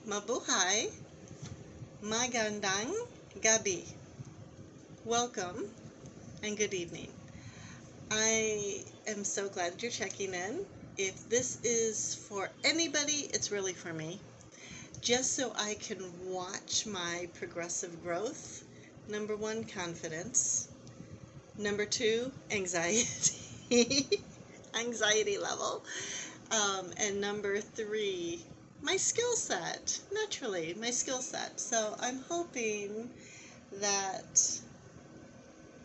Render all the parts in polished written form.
Mabuhay, magandang gabi. Welcome and good evening. I am so glad you're checking in. If this is for anybody, it's really for me. Just so I can watch my progressive growth. Number one, confidence. Number two, anxiety. Anxiety level. And number three, my skill set. Naturally, my skill set. So I'm hoping that,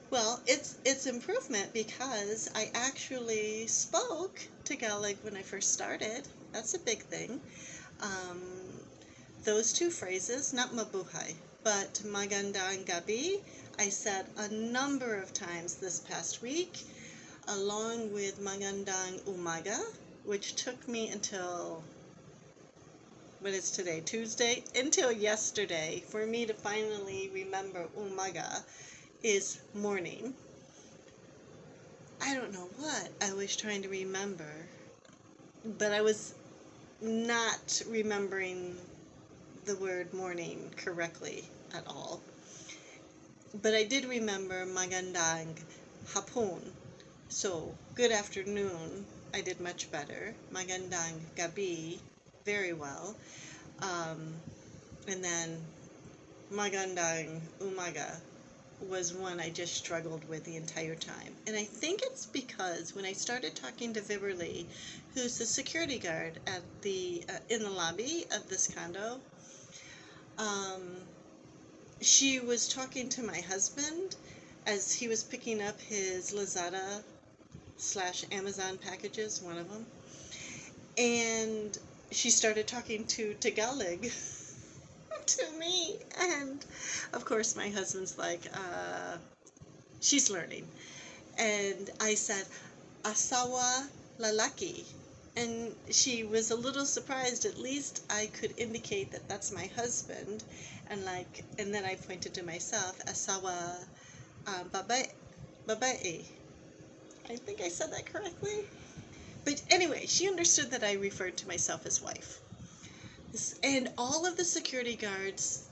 well, it's improvement because I actually spoke Tagalog when I first started. That's a big thing. Um, those two phrases, not mabuhay, but magandang gabi, I said a number of times this past week, along with magandang umaga, which took me until, what is today, Tuesday? Until yesterday for me to finally remember umaga is morning. I don't know what I was trying to remember, but I was not remembering the word morning correctly at all. But I did remember magandang hapon. So, good afternoon, I did much better. Magandang gabi, very well. And then magandang umaga was one I just struggled with the entire time. And I think it's because when I started talking to Viverly, who's the security guard at the in the lobby of this condo, she was talking to my husband as he was picking up his Lazada / Amazon packages, one of them, and she started talking to Tagalog to me, and of course my husband's like, she's learning. And I said, asawa lalaki. And she was a little surprised. At least I could indicate that that's my husband. And then I pointed to myself, asawa babae. I think I said that correctly. But anyway, she understood that I referred to myself as wife. And all of the security guards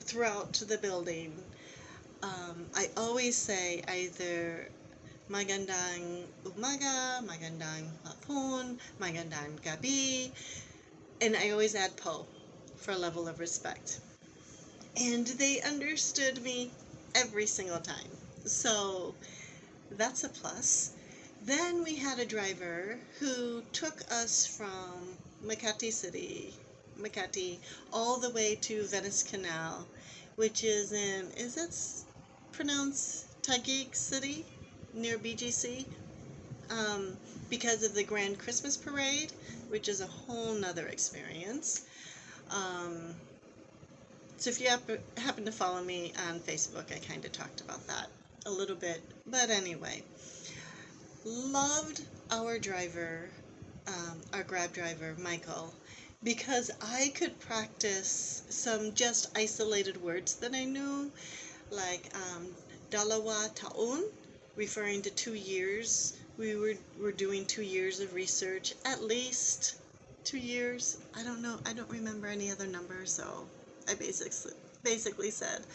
throughout the building, I always say either magandang umaga, magandang hapon, magandang gabi, and I always add po for a level of respect. And they understood me every single time. So that's a plus. Then we had a driver who took us from Makati, all the way to Venice Canal, which is is it pronounced Taguig City, near BGC? Because of the Grand Christmas Parade, which is a whole nother experience. So if you happen to follow me on Facebook, I kind of talked about that a little bit. But anyway, loved our driver, our Grab driver, Michael, because I could practice some just isolated words that I knew, like dalawa taon, referring to 2 years. We were doing 2 years of research, at least 2 years. I don't know. I don't remember any other numbers, so I basically said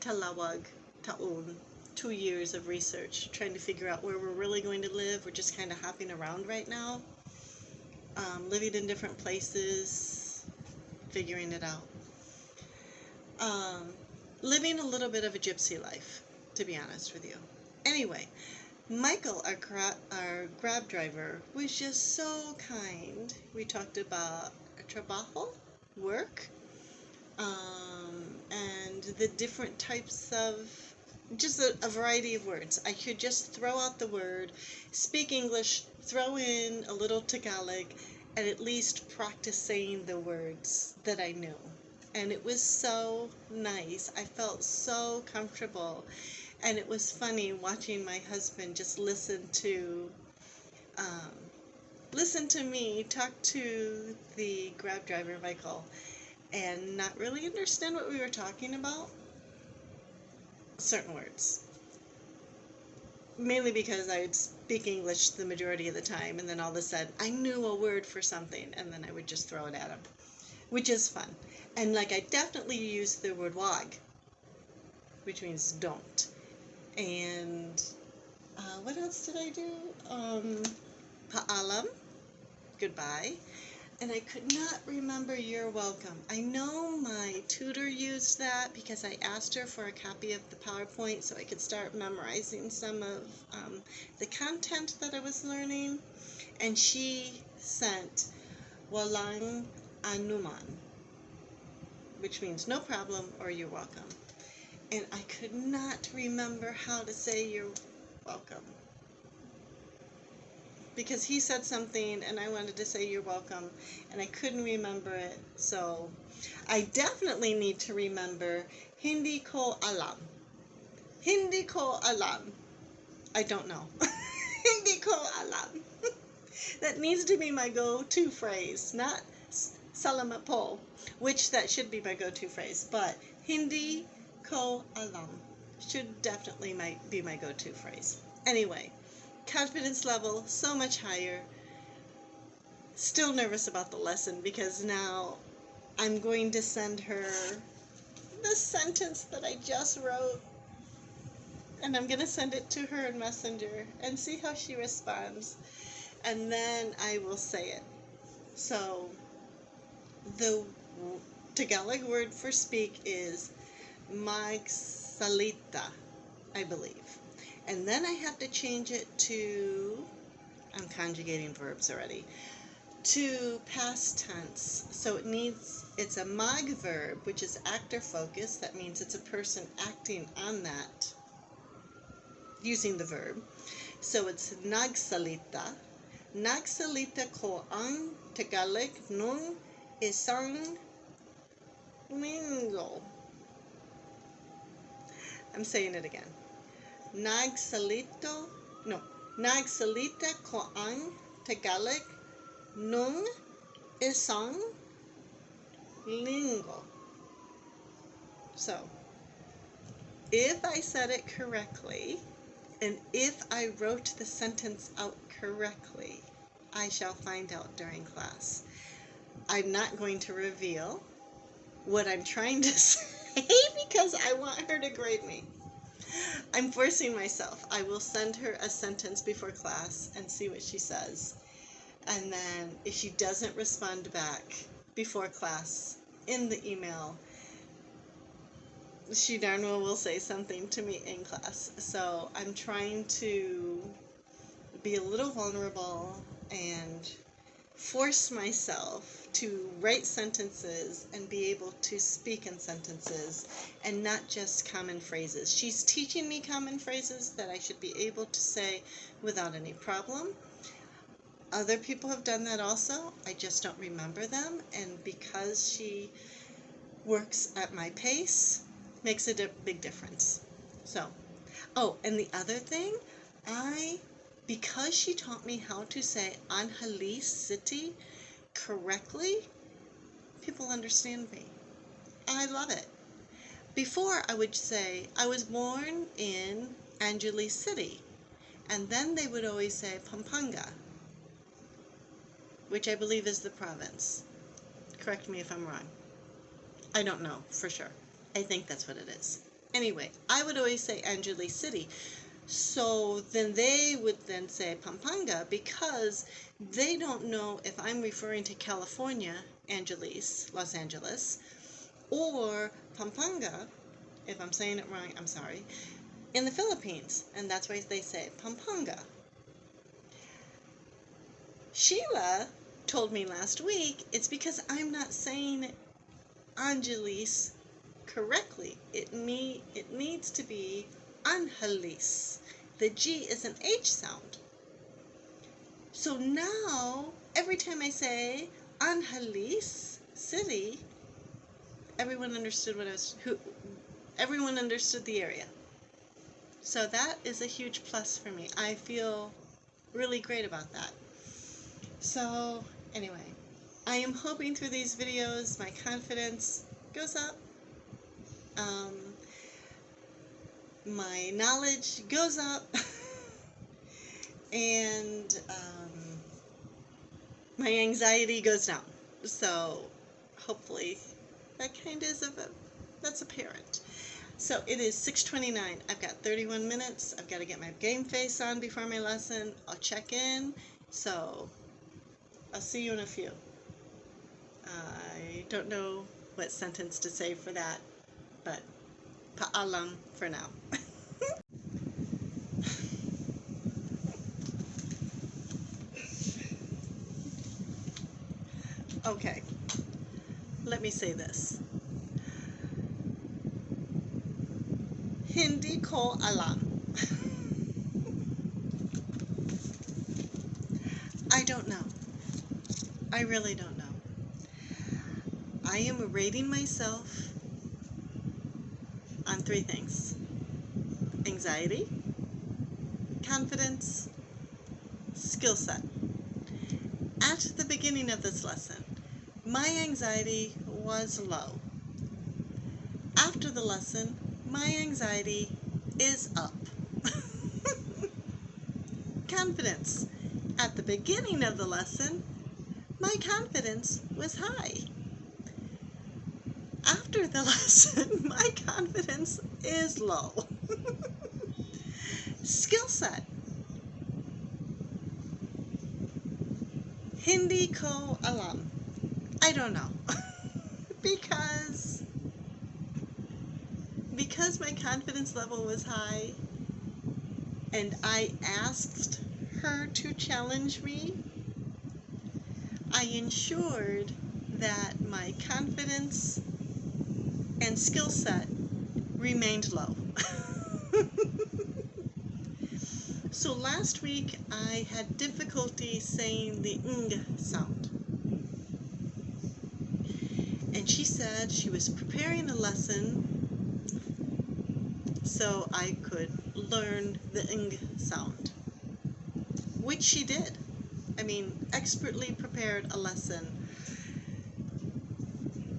talawag taon. 2 years of research, trying to figure out where we're really going to live. We're just kind of hopping around right now, living in different places, figuring it out. Living a little bit of a gypsy life, to be honest with you. Anyway, Michael, our Grab driver, was just so kind. We talked about trabajo, work, and the different types of, just a variety of words. I could just throw out the word, speak English, throw in a little Tagalog, and at least practice saying the words that I knew. And it was so nice. I felt so comfortable. And it was funny watching my husband just listen to me talk to the Grab driver, Michael, and not really understand what we were talking about. Certain words. Mainly because I'd speak English the majority of the time, and then all of a sudden I knew a word for something, and then I would just throw it at him, which is fun. And like I definitely use the word wag, which means don't. And what else did I do? Paalam, goodbye. And I could not remember you're welcome. I know my tutor used that because I asked her for a copy of the PowerPoint so I could start memorizing some of the content that I was learning. And she sent walang anuman, which means no problem or you're welcome. And I could not remember how to say you're welcome, because he said something and I wanted to say you're welcome and I couldn't remember it. So I definitely need to remember hindi ko alam. Hindi ko alam. I don't know. Hindi ko alam. That needs to be my go-to phrase, not salamat po, which that should be my go-to phrase, but hindi ko alam should definitely be my go-to phrase. Anyway, confidence level so much higher. Still nervous about the lesson because now I'm going to send her the sentence that I just wrote, and I'm going to send it to her in Messenger and see how she responds, and then I will say it. So the Tagalog word for speak is magsalita, I believe. And then I have to change it to, I'm conjugating verbs already, to past tense. So it's a mag verb, which is actor focus. That means it's a person acting on that, using the verb. So it's nagsalita. Nagsalita ko ang Tagalog nung isang linggo. I'm saying it again. Nagsalita ko ang Tagalog nung isang linggo. So, if I said it correctly, and if I wrote the sentence out correctly, I shall find out during class. I'm not going to reveal what I'm trying to say because I want her to grade me. I'm forcing myself. I will send her a sentence before class and see what she says. And then if she doesn't respond back before class in the email, she darn well will say something to me in class. So I'm trying to be a little vulnerable and force myself to write sentences and be able to speak in sentences and not just common phrases. She's teaching me common phrases that I should be able to say without any problem. Other people have done that also. I just don't remember them, and because she works at my pace, makes a big difference. So, oh, and the other thing, because she taught me how to say Angeles City correctly, people understand me. I love it. Before I would say, I was born in Angeles City, and then they would always say Pampanga, which I believe is the province. Correct me if I'm wrong. I don't know for sure. I think that's what it is. Anyway, I would always say Angeles City. So then they would then say Pampanga because they don't know if I'm referring to California, Angeles, Los Angeles, or Pampanga, if I'm saying it wrong, I'm sorry, in the Philippines. And that's why they say Pampanga. Sheila told me last week it's because I'm not saying Angeles correctly. It needs to be Angeles. The G is an H sound. So now, every time I say Angeles City, everyone understood everyone understood the area. So that is a huge plus for me. I feel really great about that. So anyway, I am hoping through these videos my confidence goes up. My knowledge goes up. and my anxiety goes down. So hopefully that kind of that's apparent. So it is 6:29. I've got 31 minutes. I've got to get my game face on before my lesson. I'll check in. So I'll see you in a few. I don't know what sentence to say for that, but paalam for now. Okay, let me say this. Hindi ko alam. I don't know. I really don't know. I am rating myself on 3 things: anxiety, confidence, skill set. At the beginning of this lesson, my anxiety was low. After the lesson, my anxiety is up. Confidence. At the beginning of the lesson, my confidence was high. After the lesson, my confidence is low. Skill set. Hindi ko alam. I don't know. because my confidence level was high and I asked her to challenge me, I ensured that my confidence and skill set remained low. So last week I had difficulty saying the ng sound. And she said she was preparing a lesson so I could learn the ng sound, which she did. I mean, expertly prepared a lesson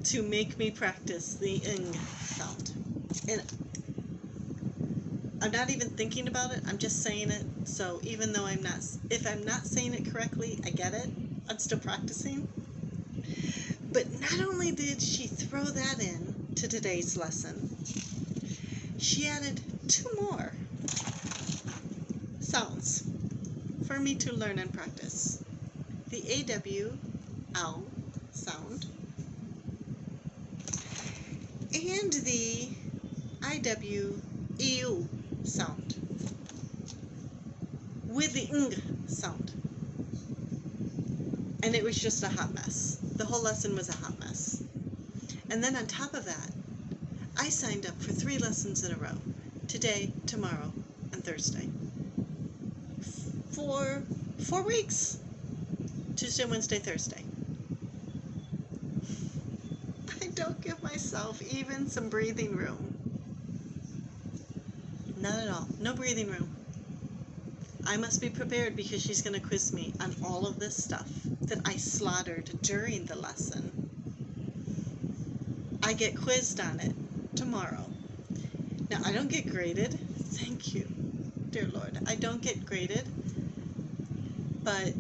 to make me practice the ng sound. And I'm not even thinking about it, I'm just saying it. So even though if I'm not saying it correctly, I get it. I'm still practicing. But not only did she throw that in to today's lesson, she added 2 more sounds for me to learn and practice. The AW, ow, sound, and the IW, ew sound, with the ng sound. And it was just a hot mess. The whole lesson was a hot mess. And then on top of that, I signed up for 3 lessons in a row. Today, tomorrow, and Thursday. For 4 weeks. Tuesday, Wednesday, Thursday. I don't give myself even some breathing room. Not at all. No breathing room. I must be prepared because she's going to quiz me on all of this stuff that I slaughtered during the lesson. I get quizzed on it tomorrow. Now, I don't get graded. Thank you, dear Lord. I don't get graded, but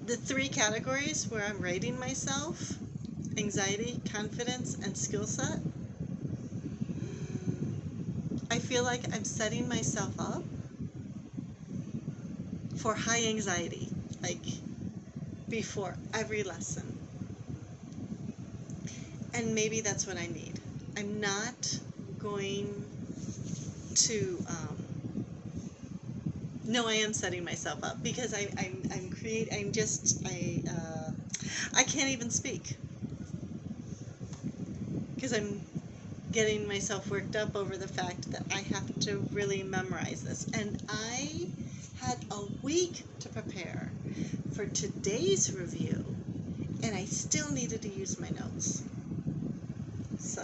the 3 categories where I'm rating myself, anxiety, confidence, and skill set, I feel like I'm setting myself up for high anxiety, like before every lesson. And maybe that's what I need. I'm not going to, no, I am setting myself up because I can't even speak because I'm getting myself worked up over the fact that I have to really memorize this. And I had a week to prepare for today's review, and I still needed to use my notes. So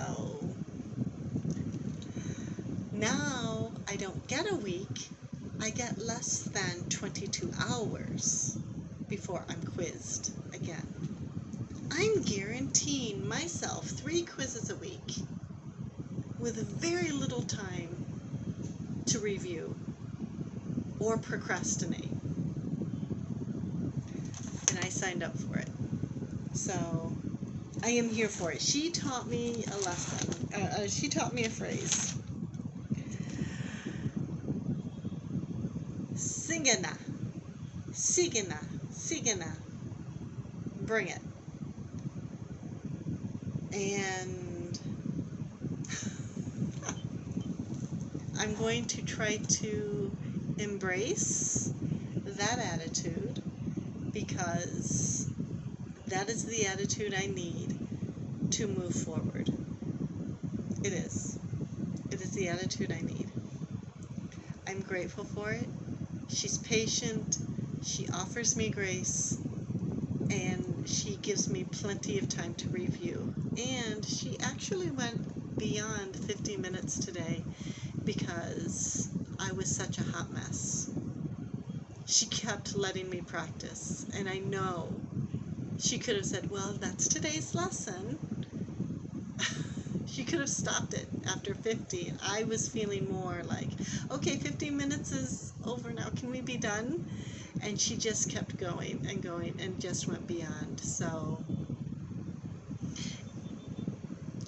now I don't get a week, I get less than 22 hours before I'm quizzed again. I'm guaranteeing myself 3 quizzes a week with very little time to review or procrastinate. And I signed up for it. So I am here for it. She taught me a lesson. She taught me a phrase. Singana, sigana, sigana. Bring it. And I'm going to try to embrace that attitude, because that is the attitude I need to move forward. It is. It is the attitude I need. I'm grateful for it. She's patient. She offers me grace. And she gives me plenty of time to review. And she actually went beyond 50 minutes today because I was such a hot mess. She kept letting me practice. And I know she could have said, well, that's today's lesson. She could have stopped it after 50. I was feeling more like, okay, 15 minutes is over now. Can we be done? And she just kept going and just went beyond. So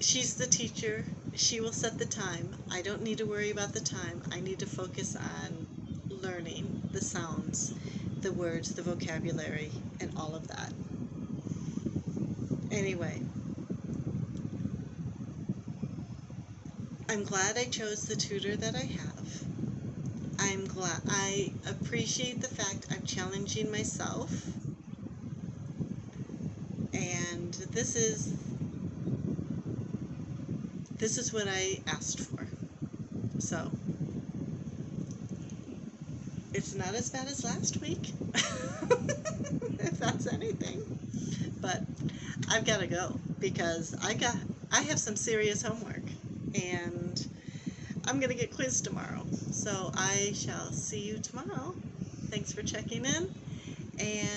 she's the teacher. She will set the time. I don't need to worry about the time. I need to focus on learning the sounds, the words, the vocabulary, and all of that. Anyway, I'm glad I chose the tutor that I have. I'm glad. I appreciate the fact I'm challenging myself, and this is what I asked for. So it's not as bad as last week, if that's anything. But I've got to go because I have some serious homework, and I'm going to get quizzed tomorrow. So I shall see you tomorrow. Thanks for checking in, and